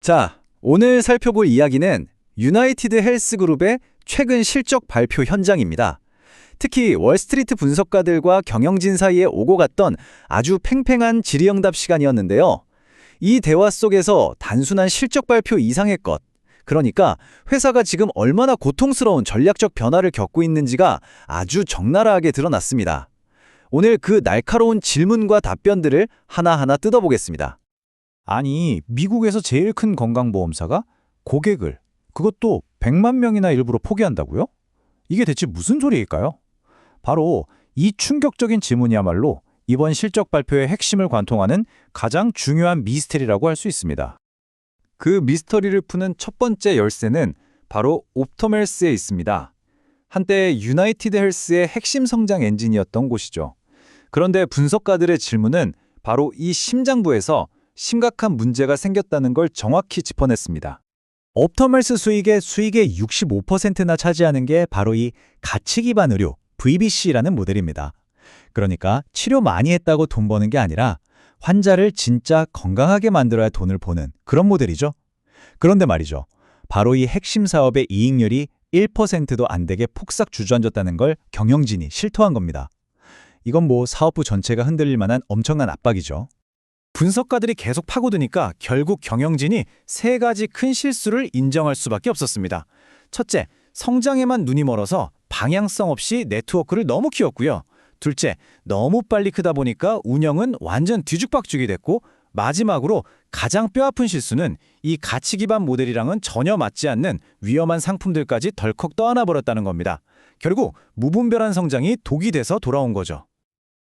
자, 오늘 살펴볼 이야기는 유나이티드 헬스그룹의 최근 실적 발표 현장입니다. 특히 월스트리트 분석가들과 경영진 사이에 오고 갔던 아주 팽팽한 질의응답 시간이었는데요. 이 대화 속에서 단순한 실적 발표 이상의 것, 그러니까 회사가 지금 얼마나 고통스러운 전략적 변화를 겪고 있는지가 아주 적나라하게 드러났습니다. 오늘 그 날카로운 질문과 답변들을 하나하나 뜯어보겠습니다. 아니, 미국에서 제일 큰 건강보험사가 고객을, 그것도 100만 명이나 일부러 포기한다고요? 이게 대체 무슨 소리일까요? 바로 이 충격적인 질문이야말로 이번 실적 발표의 핵심을 관통하는 가장 중요한 미스터리라고 할 수 있습니다. 그 미스터리를 푸는 첫 번째 열쇠는 바로 옵토멜스에 있습니다. 한때 유나이티드 헬스의 핵심 성장 엔진이었던 곳이죠. 그런데 분석가들의 질문은 바로 이 심장부에서 심각한 문제가 생겼다는 걸 정확히 짚어냈습니다. 옵토멜스 수익의 65%나 차지하는 게 바로 이 가치 기반 의료, VBC라는 모델입니다. 그러니까 치료 많이 했다고 돈 버는 게 아니라 환자를 진짜 건강하게 만들어야 돈을 버는 그런 모델이죠. 그런데 말이죠. 바로 이 핵심 사업의 이익률이 1%도 안 되게 폭삭 주저앉았다는 걸 경영진이 실토한 겁니다. 이건 뭐 사업부 전체가 흔들릴 만한 엄청난 압박이죠. 분석가들이 계속 파고드니까 결국 경영진이 세 가지 큰 실수를 인정할 수밖에 없었습니다. 첫째, 성장에만 눈이 멀어서 방향성 없이 네트워크를 너무 키웠고요. 둘째, 너무 빨리 크다 보니까 운영은 완전 뒤죽박죽이 됐고, 마지막으로 가장 뼈아픈 실수는 이 가치 기반 모델이랑은 전혀 맞지 않는 위험한 상품들까지 덜컥 떠안아 버렸다는 겁니다. 결국 무분별한 성장이 독이 돼서 돌아온 거죠.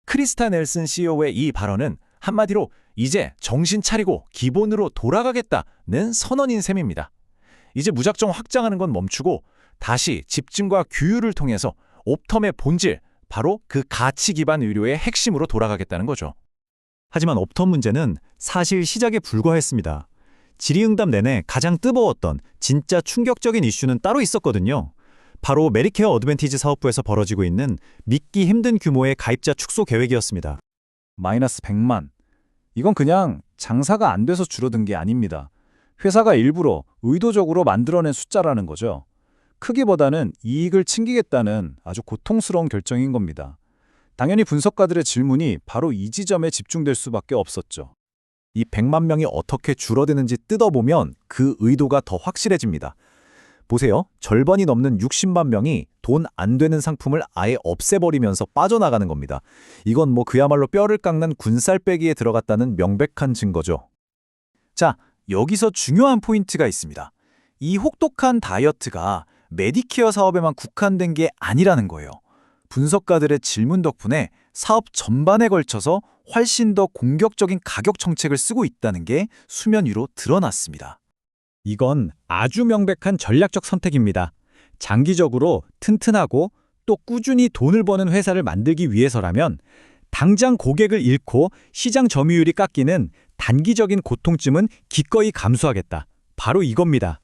크리스타 넬슨 CEO의 이 발언은 한마디로 이제 정신 차리고 기본으로 돌아가겠다는 선언인 셈입니다. 이제 무작정 확장하는 건 멈추고 다시 집중과 규율을 통해서 옵텀의 본질, 바로 그 가치 기반 의료의 핵심으로 돌아가겠다는 거죠. 하지만 옵텀 문제는 사실 시작에 불과했습니다. 질의응답 내내 가장 뜨거웠던 진짜 충격적인 이슈는 따로 있었거든요. 바로 메디케어 어드밴티지 사업부에서 벌어지고 있는 믿기 힘든 규모의 가입자 축소 계획이었습니다. 마이너스 100만. 이건 그냥 장사가 안 돼서 줄어든 게 아닙니다. 회사가 일부러 의도적으로 만들어낸 숫자라는 거죠. 크기보다는 이익을 챙기겠다는 아주 고통스러운 결정인 겁니다. 당연히 분석가들의 질문이 바로 이 지점에 집중될 수밖에 없었죠. 이 100만 명이 어떻게 줄어드는지 뜯어보면 그 의도가 더 확실해집니다. 보세요. 절반이 넘는 60만 명이 돈 안 되는 상품을 아예 없애버리면서 빠져나가는 겁니다. 이건 뭐 그야말로 뼈를 깎는 군살빼기에 들어갔다는 명백한 증거죠. 자, 여기서 중요한 포인트가 있습니다. 이 혹독한 다이어트가 메디케어 사업에만 국한된 게 아니라는 거예요. 분석가들의 질문 덕분에 사업 전반에 걸쳐서 훨씬 더 공격적인 가격 정책을 쓰고 있다는 게 수면 위로 드러났습니다. 이건 아주 명백한 전략적 선택입니다. 장기적으로 튼튼하고 또 꾸준히 돈을 버는 회사를 만들기 위해서라면 당장 고객을 잃고 시장 점유율이 깎이는 단기적인 고통쯤은 기꺼이 감수하겠다. 바로 이겁니다.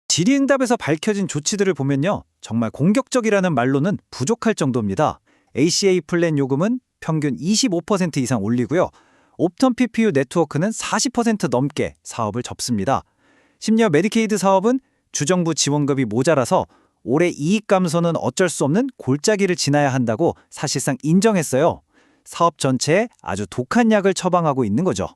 질의응답에서 밝혀진 조치들을 보면요. 정말 공격적이라는 말로는 부족할 정도입니다. ACA 플랜 요금은 평균 25% 이상 올리고요. 옵텀 PPU 네트워크는 40% 넘게 사업을 접습니다. 심지어 메디케이드 사업은 주정부 지원금이 모자라서 올해 이익 감소는 어쩔 수 없는 골짜기를 지나야 한다고 사실상 인정했어요. 사업 전체에 아주 독한 약을 처방하고 있는 거죠.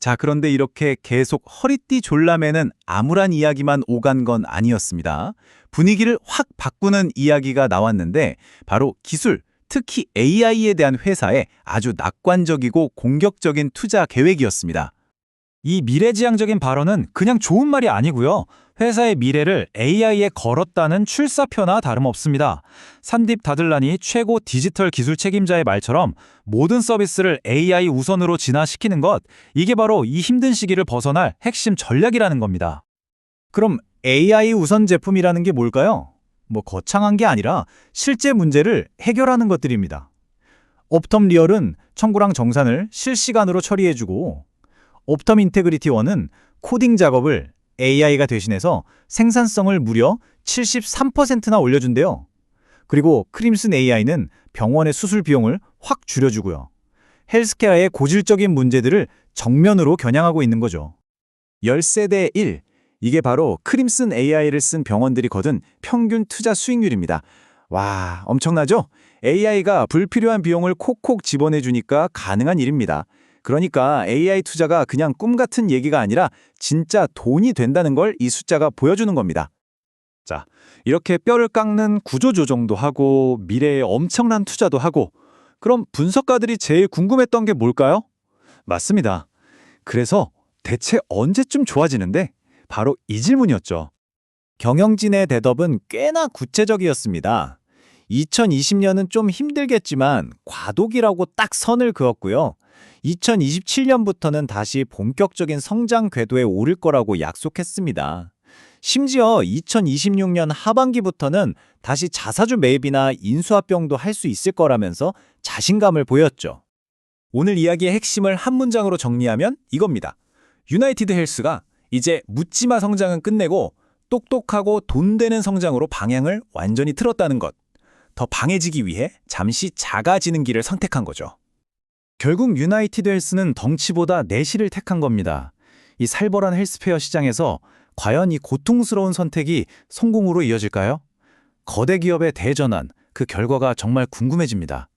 자, 그런데 이렇게 계속 허리띠 졸라매는 암울한 이야기만 오간 건 아니었습니다. 분위기를 확 바꾸는 이야기가 나왔는데 바로 기술, 특히 AI에 대한 회사의 아주 낙관적이고 공격적인 투자 계획이었습니다. 이 미래지향적인 발언은 그냥 좋은 말이 아니고요. 회사의 미래를 AI에 걸었다는 출사표나 다름없습니다. 산딥 다들란이 최고 디지털 기술 책임자의 말처럼 모든 서비스를 AI 우선으로 진화시키는 것, 이게 바로 이 힘든 시기를 벗어날 핵심 전략이라는 겁니다. 그럼 AI 우선 제품이라는 게 뭘까요? 뭐 거창한 게 아니라 실제 문제를 해결하는 것들입니다. 옵텀 리얼은 청구랑 정산을 실시간으로 처리해주고, 옵텀 인테그리티 1은 코딩 작업을 AI가 대신해서 생산성을 무려 73%나 올려준대요. 그리고 크림슨 AI는 병원의 수술 비용을 확 줄여주고요. 헬스케어의 고질적인 문제들을 정면으로 겨냥하고 있는 거죠. 10세대 1. 이게 바로 크림슨 AI를 쓴 병원들이 거둔 평균 투자 수익률입니다. 와, 엄청나죠? AI가 불필요한 비용을 콕콕 집어내주니까 가능한 일입니다. 그러니까 AI 투자가 그냥 꿈 같은 얘기가 아니라 진짜 돈이 된다는 걸 이 숫자가 보여주는 겁니다. 자, 이렇게 뼈를 깎는 구조조정도 하고 미래에 엄청난 투자도 하고 그럼 분석가들이 제일 궁금했던 게 뭘까요? 맞습니다. 그래서 대체 언제쯤 좋아지는데? 바로 이 질문이었죠. 경영진의 대답은 꽤나 구체적이었습니다. 2020년은 좀 힘들겠지만 과도기라고 딱 선을 그었고요. 2027년부터는 다시 본격적인 성장 궤도에 오를 거라고 약속했습니다. 심지어 2026년 하반기부터는 다시 자사주 매입이나 인수합병도 할 수 있을 거라면서 자신감을 보였죠. 오늘 이야기의 핵심을 한 문장으로 정리하면 이겁니다. 유나이티드 헬스가 이제 묻지마 성장은 끝내고 똑똑하고 돈 되는 성장으로 방향을 완전히 틀었다는 것. 더 방해지기 위해 잠시 작아지는 길을 선택한 거죠. 결국 유나이티드 헬스는 덩치보다 내실을 택한 겁니다. 이 살벌한 헬스페어 시장에서 과연 이 고통스러운 선택이 성공으로 이어질까요? 거대 기업의 대전환, 그 결과가 정말 궁금해집니다.